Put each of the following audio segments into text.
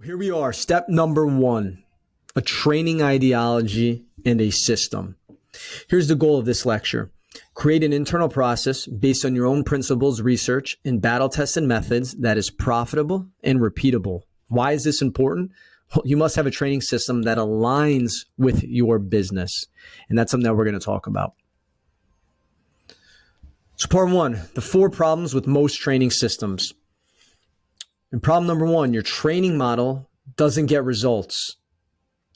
Here we are, step number one, a training ideology and a system. Here's the goal of this lecture. Create an internal process based on your own principles, research, and battle-tested methods that is profitable and repeatable. Why is this important? Well, you must have a training system that aligns with your business. And that's something that we're going to talk about. So part one, the 4 problems with most training systems. And problem number 1, your training model doesn't get results.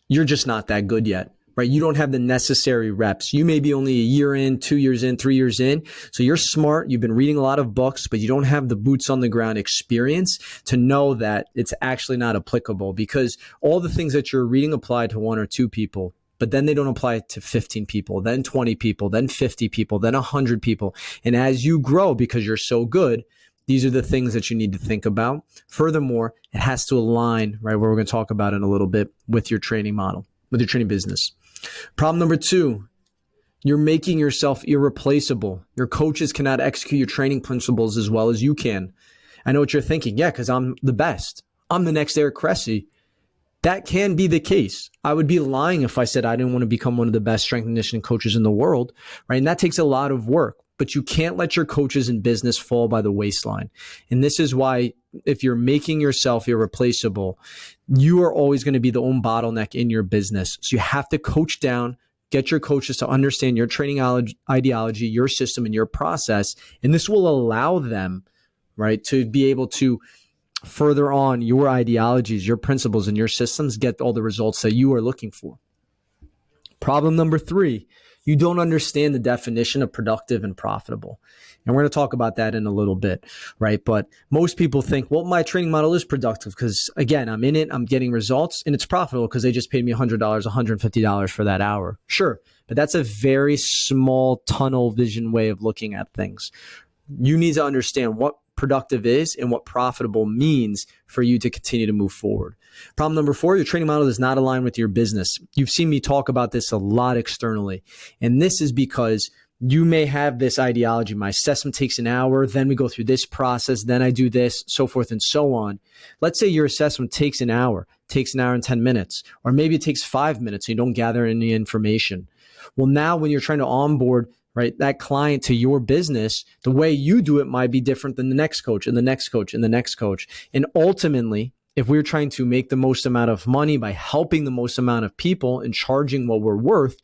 You're just not that good yet, right? You don't have the necessary reps. You may be only a year in, 2 years in, 3 years in. So you're smart. You've been reading a lot of books, but you don't have the boots on the ground experience to know that it's actually not applicable, because all the things that you're reading apply to 1 or 2 people, but then they don't apply to 15 people, then 20 people, then 50 people, then 100 people. And as you grow, because you're so good, these are the things that you need to think about. Furthermore, it has to align, right, where we're going to talk about in a little bit, with your training model, with your training business. Problem number 2, you're making yourself irreplaceable. Your coaches cannot execute your training principles as well as you can. I know what you're thinking. Yeah, because I'm the best. I'm the next Eric Cressey. That can be the case. I would be lying if I said I didn't want to become one of the best strength and conditioning coaches in the world, right? And that takes a lot of work. But you can't let your coaches in business fall by the waistline. And this is why, if you're making yourself irreplaceable, you are always going to be the own bottleneck in your business. So you have to coach down, get your coaches to understand your training ideology, your system, and your process. And this will allow them, right, to be able to further on your ideologies, your principles, and your systems, get all the results that you are looking for. Problem number 3, you don't understand the definition of productive and profitable. And we're going to talk about that in a little bit, right? But most people think, well, my training model is productive because, again, I'm in it, I'm getting results, and it's profitable because they just paid me $100, $150 for that hour. Sure, but that's a very small tunnel vision way of looking at things. You need to understand what productive is and what profitable means for you to continue to move forward. Problem number 4, your training model does not align with your business. You've seen me talk about this a lot externally. And this is because you may have this ideology. My assessment takes an hour, then we go through this process, then I do this, so forth and so on. Let's say your assessment takes an hour and 10 minutes, or maybe it takes 5 minutes, and you don't gather any information. Well, now when you're trying to onboard, right, that client to your business, the way you do it might be different than the next coach and the next coach and the next coach. And ultimately, if we're trying to make the most amount of money by helping the most amount of people and charging what we're worth,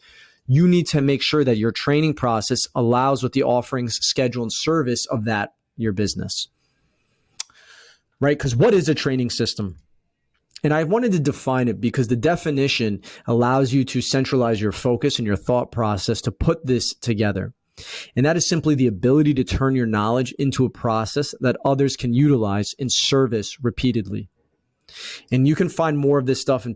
you need to make sure that your training process allows with the offerings, schedule, and service of that, your business, right? Because what is a training system? And I wanted to define it because the definition allows you to centralize your focus and your thought process to put this together. And that is simply the ability to turn your knowledge into a process that others can utilize and service repeatedly. And you can find more of this stuff in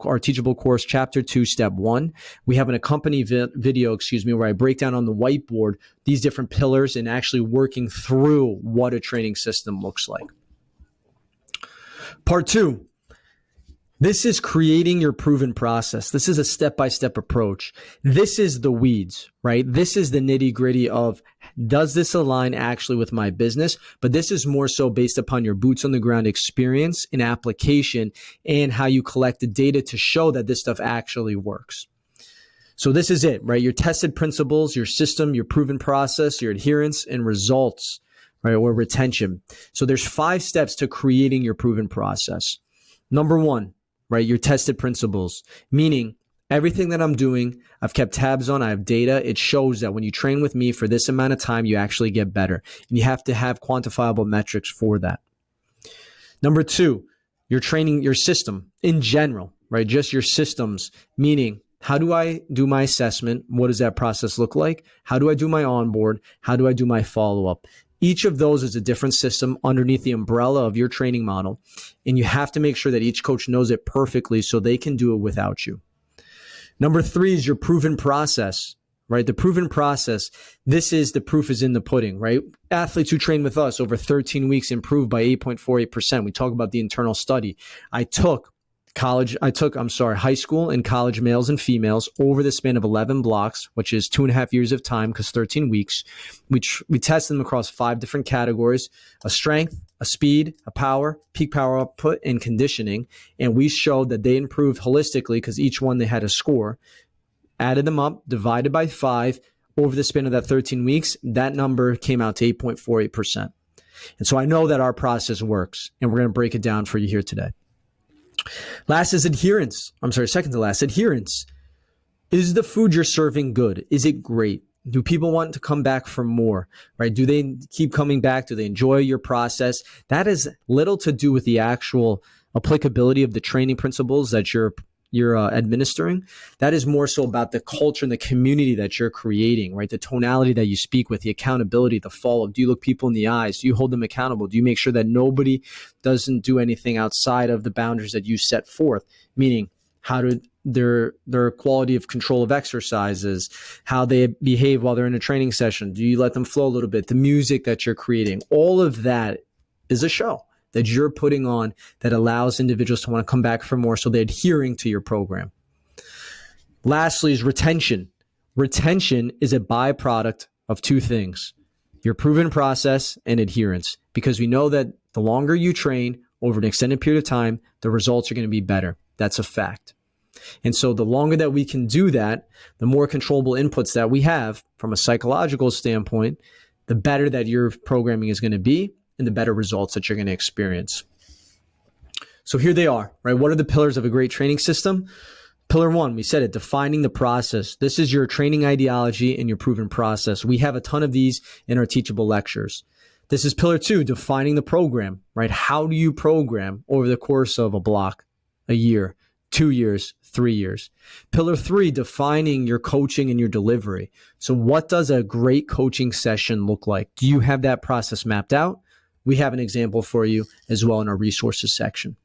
our Teachable course, Chapter 2, Step 1. We have an accompanying video, where I break down on the whiteboard these different pillars and actually working through what a training system looks like. Part 2. This is creating your proven process. This is a step-by-step approach. This is the weeds, right? This is the nitty-gritty of, does this align actually with my business? But this is more so based upon your boots on the ground experience and application and how you collect the data to show that this stuff actually works. So this is it, right? Your tested principles, your system, your proven process, your adherence, and results, right? Or retention. So there's 5 steps to creating your proven process. Number 1, right? Your tested principles, meaning everything that I'm doing, I've kept tabs on, I have data. It shows that when you train with me for this amount of time, you actually get better. And you have to have quantifiable metrics for that. Number 2, your training, your system in general, right? Just your systems, meaning how do I do my assessment? What does that process look like? How do I do my onboard? How do I do my follow-up? Each of those is a different system underneath the umbrella of your training model. And you have to make sure that each coach knows it perfectly so they can do it without you. Number 3 is your proven process, right? The proven process, this is the proof is in the pudding, right? Athletes who train with us over 13 weeks improved by 8.48%. We talk about the internal study. I took high school and college males and females over the span of 11 blocks, which is 2.5 years of time because 13 weeks. We tested them across 5 different categories: a strength, a speed, a power, peak power output, and conditioning. And we showed that they improved holistically because each one they had a score. Added them up, divided by 5 over the span of that 13 weeks, that number came out to 8.48%. And so I know that our process works, and we're going to break it down for you here today. Last is adherence. Second to last, adherence. Is the food you're serving good? Is it great? Do people want to come back for more, right? Do they keep coming back? Do they enjoy your process? That has little to do with the actual applicability of the training principles that you're administering. That is more so about the culture and the community that you're creating, right? The tonality that you speak with, the accountability, the follow-up. Do you look people in the eyes? Do you hold them accountable? Do you make sure that nobody doesn't do anything outside of the boundaries that you set forth? Meaning, how do their quality of control of exercises, how they behave while they're in a training session? Do you let them flow a little bit? The music that you're creating, all of that is a show that you're putting on that allows individuals to want to come back for more, so they're adhering to your program. Lastly is retention. Retention is a byproduct of two things: your proven process and adherence, because we know that the longer you train over an extended period of time, the results are going to be better. That's a fact. And so the longer that we can do that, the more controllable inputs that we have from a psychological standpoint, the better that your programming is going to be and the better results that you're going to experience. So here they are, right? What are the pillars of a great training system? Pillar 1, we said it, defining the process. This is your training ideology and your proven process. We have a ton of these in our teachable lectures. This is pillar 2, defining the program, right? How do you program over the course of a block, a year, 2 years, 3 years? Pillar 3, defining your coaching and your delivery. So what does a great coaching session look like? Do you have that process mapped out? We have an example for you as well in our resources section.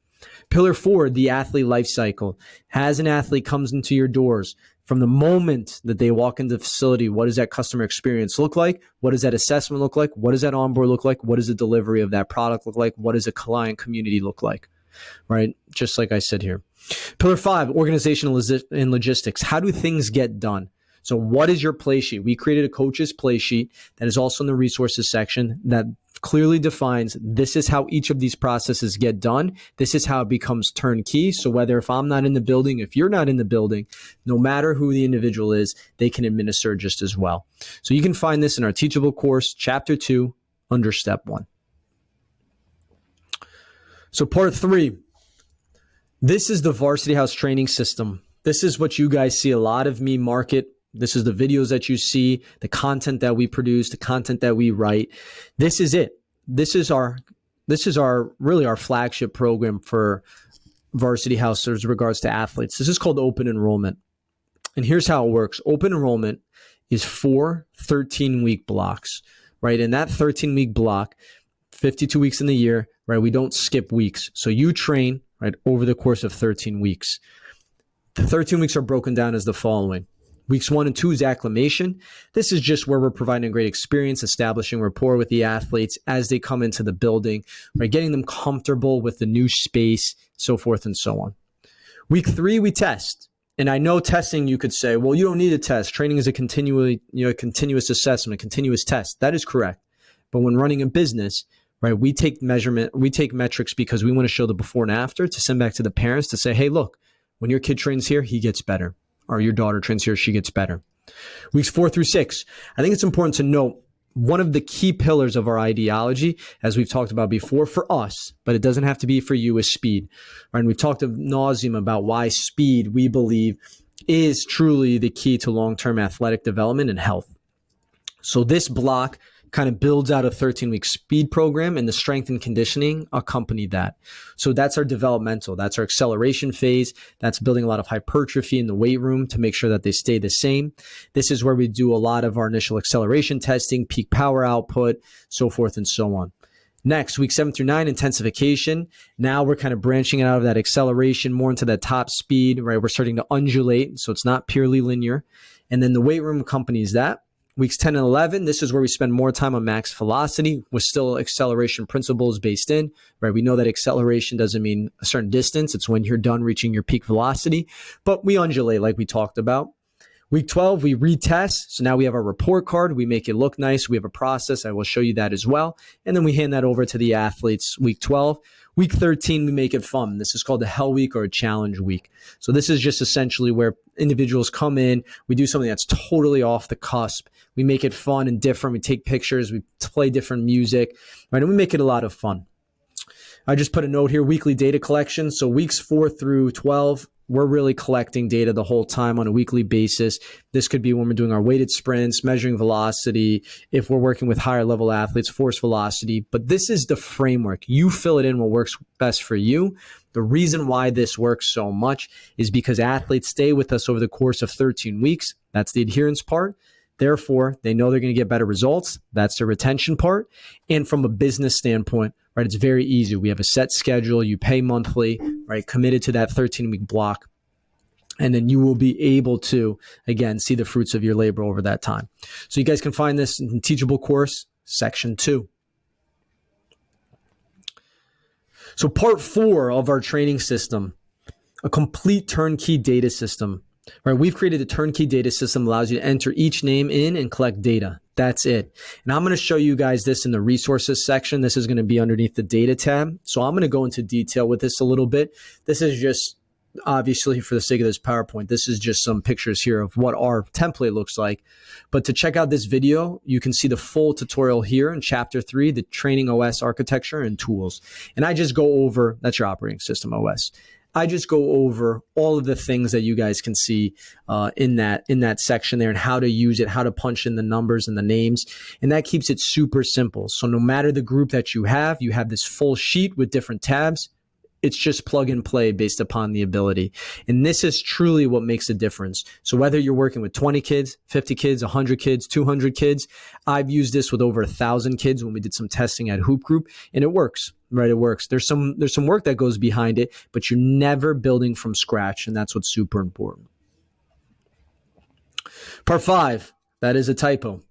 Pillar 4, the athlete life cycle. As an athlete comes into your doors, from the moment that they walk into the facility, what does that customer experience look like? What does that assessment look like? What does that onboard look like? What does the delivery of that product look like? What does a client community look like? Right? Just like I said here. Pillar 5, organizational and logistics. How do things get done? So what is your play sheet? We created a coach's play sheet that is also in the resources section that clearly defines this is how each of these processes get done. This is how it becomes turnkey. So whether if I'm not in the building, if you're not in the building, no matter who the individual is, they can administer just as well. So you can find this in our teachable course, chapter 2, under step 1. So part 3, this is the Varsity House training system. This is what you guys see a lot of me market. This is the videos that you see, the content that we produce, the content that we write. This is it. This is our really our flagship program for Varsity House as regards to athletes. This is called open enrollment. And here's how it works. Open enrollment is 4 13-week blocks, right? In that 13-week block, 52 weeks in the year, right? We don't skip weeks. So you train, right, over the course of 13 weeks. The 13 weeks are broken down as the following. Weeks 1 and 2 is acclimation. This is just where we're providing a great experience, establishing rapport with the athletes as they come into the building, right? Getting them comfortable with the new space, so forth and so on. Week 3, we test. And I know testing, you could say, well, you don't need a test. Training is a continuous assessment, a continuous test. That is correct. But when running a business, right, we take metrics because we want to show the before and after to send back to the parents to say, hey, look, when your kid trains here, he gets better. Or your daughter trains here, she gets better. Weeks 4 through 6. I think it's important to note one of the key pillars of our ideology, as we've talked about before for us, but it doesn't have to be for you, is speed. Right? And we've talked ad nauseum about why speed, we believe, is truly the key to long-term athletic development and health. So this block kind of builds out a 13-week speed program, and the strength and conditioning accompany that. So that's our developmental. That's our acceleration phase. That's building a lot of hypertrophy in the weight room to make sure that they stay the same. This is where we do a lot of our initial acceleration testing, peak power output, so forth and so on. Next, week 7 through 9, intensification. Now we're kind of branching out of that acceleration more into that top speed, right? We're starting to undulate, so it's not purely linear. And then the weight room accompanies that. Weeks 10 and 11, this is where we spend more time on max velocity with still acceleration principles based in, right? We know that acceleration doesn't mean a certain distance. It's when you're done reaching your peak velocity, but we undulate like we talked about. Week 12, we retest. So now we have our report card. We make it look nice. We have a process. I will show you that as well. And then we hand that over to the athletes week 12. Week 13, we make it fun. This is called a hell week or a challenge week. So this is just essentially where individuals come in. We do something that's totally off the cusp. We make it fun and different. We take pictures. We play different music, right? And we make it a lot of fun. I just put a note here, weekly data collection. So weeks 4 through 12, we're really collecting data the whole time on a weekly basis. This could be when we're doing our weighted sprints, measuring velocity, if we're working with higher level athletes, force velocity. But this is the framework. You fill it in what works best for you. The reason why this works so much is because athletes stay with us over the course of 13 weeks. That's the adherence part. Therefore, they know they're going to get better results. That's the retention part. And from a business standpoint, right, it's very easy. We have a set schedule. You pay monthly, right, committed to that 13-week block. And then you will be able to, again, see the fruits of your labor over that time. So you guys can find this in Teachable Course, Section 2. So part 4 of our training system, a complete turnkey data system. Right, we've created a turnkey data system that allows you to enter each name in and collect data. That's it. And I'm going to show you guys this in the resources section. This is going to be underneath the data tab. So I'm going to go into detail with this a little bit. This is just, obviously, for the sake of this PowerPoint, this is just some pictures here of what our template looks like. But to check out this video, you can see the full tutorial here in Chapter 3, the Training OS Architecture and Tools. And I just go over, that's your operating system OS. I just go over all of the things that you guys can see in that section there and how to use it, how to punch in the numbers and the names. And that keeps it super simple. So no matter the group that you have this full sheet with different tabs. It's just plug and play based upon the ability. And this is truly what makes a difference. So whether you're working with 20 kids, 50 kids, 100 kids, 200 kids, I've used this with over 1,000 kids when we did some testing at Hoop Group, and it works, right? It works. There's some work that goes behind it, but you're never building from scratch, and that's what's super important. Part 5, that is a typo.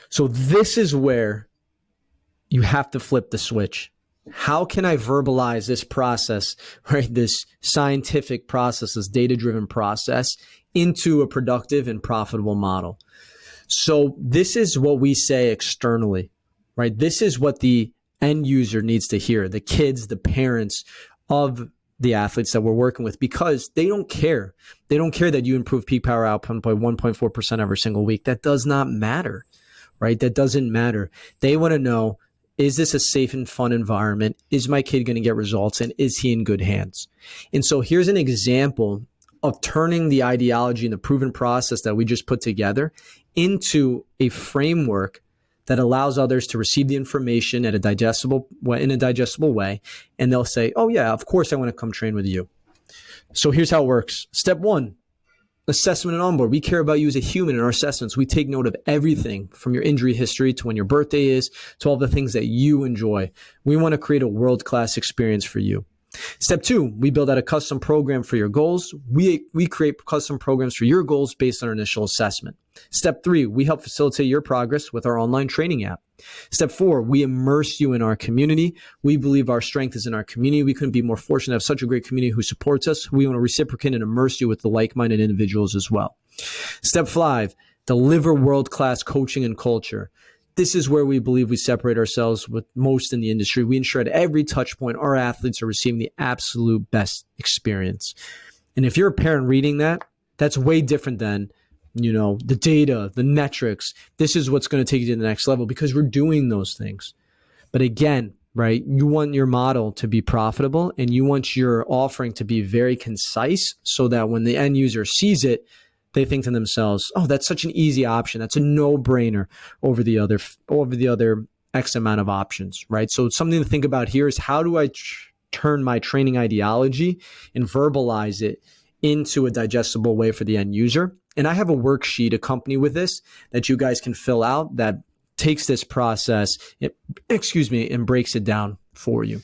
So this is where you have to flip the switch. How can I verbalize this process, right? This scientific process, this data-driven process into a productive and profitable model? So this is what we say externally, right? This is what the end user needs to hear, the kids, the parents of the athletes that we're working with, because they don't care. They don't care that you improve peak power output by 1.4% every single week. That does not matter, right? That doesn't matter. They want to know, is this a safe and fun environment? Is my kid going to get results? And is he in good hands? And so here's an example of turning the ideology and the proven process that we just put together into a framework that allows others to receive the information in a digestible way. And they'll say, oh yeah, of course I want to come train with you. So here's how it works. Step 1. Assessment and onboard. We care about you as a human in our assessments. We take note of everything from your injury history to when your birthday is to all the things that you enjoy. We want to create a world-class experience for you. Step 2, we build out a custom program for your goals. We create custom programs for your goals based on our initial assessment. Step 3, we help facilitate your progress with our online training app. Step 4, we immerse you in our community. We believe our strength is in our community. We couldn't be more fortunate to have such a great community who supports us. We want to reciprocate and immerse you with the like-minded individuals as well. Step 5, deliver world-class coaching and culture. This is where we believe we separate ourselves with most in the industry. We ensure at every touch point, our athletes are receiving the absolute best experience. And if you're a parent reading that, that's way different than, the data, the metrics. This is what's going to take you to the next level because we're doing those things. But again, right, you want your model to be profitable and you want your offering to be very concise so that when the end user sees it, they think to themselves, oh, that's such an easy option. That's a no-brainer over the other X amount of options, right? So something to think about here is how do I turn my training ideology and verbalize it into a digestible way for the end user? And I have a worksheet accompanied with this that you guys can fill out that takes this process, and breaks it down for you.